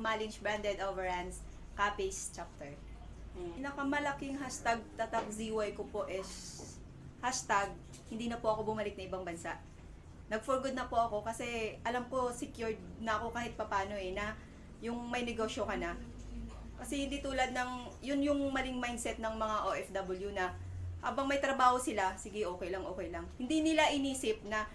Malinch Branded Overruns Copies Chapter. Pinakamalaking hashtag tatak ZY ko po is hashtag hindi na po ako bumalik na ibang bansa. Nag-for good na po ako kasi alam ko secured na ako kahit papano na yung may negosyo ka na. Kasi hindi tulad ng, yun yung maling mindset ng mga OFW na habang may trabaho sila, sige okay lang, okay lang. Hindi nila inisip na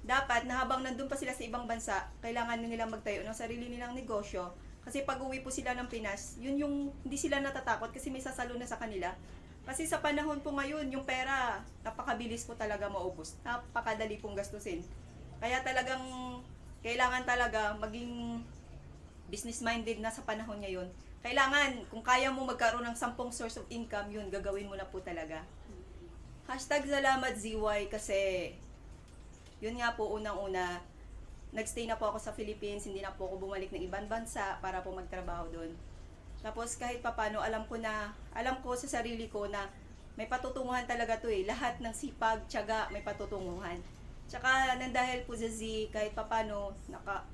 dapat na habang nandun pa sila sa ibang bansa, kailangan nilang magtayo ng sarili nilang negosyo. Kasi pag uwi po sila ng Pinas, yun yung hindi sila natatakot kasi may sasalo na sa kanila. Kasi sa panahon po ngayon, yung pera, napakabilis po talaga maubos. Napakadali pong gastusin. Kaya talagang, kailangan talaga maging business-minded na sa panahon ngayon. Kailangan, kung kaya mo magkaroon ng 10 source of income, yun, gagawin mo na po talaga. Hashtag salamat ZY kasi, yun nga po, unang-una, nagstay na po ako sa Philippines, hindi na po ako bumalik ng ibang bansa para po magtrabaho doon. Tapos kahit papano, alam ko sa sarili ko na may patutunguhan talaga to lahat ng sipag, tiyaga, may patutunguhan. Tsaka nang dahil po sa Z, kahit papano,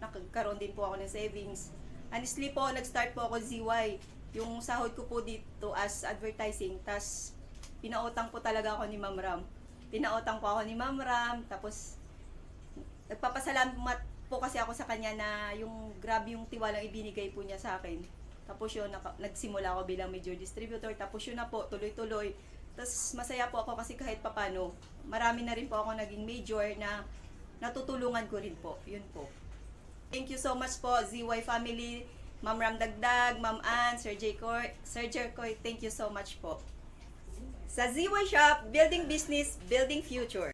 nakagkaroon din po ako ng savings. Honestly po, nag-start po ako ZY. Yung sahod ko po dito as advertising, tas pinautang po talaga ako ni Ma'am Ram. Tapos nagpapasalamat po kasi ako sa kanya na yung grabe yung tiwalang ibinigay po niya sa akin. Tapos yun, nagsimula ako bilang major distributor. Tapos yun na po, tuloy-tuloy. Tapos masaya po ako kasi kahit papano, marami na rin po ako naging major na natutulungan ko rin po. Yun po. Thank you so much po, ZY family, Ma'am Ram Dagdag, Ma'am Ann, Sir Jerkoy, thank you so much po. Sa ZY Shop, building business, building future.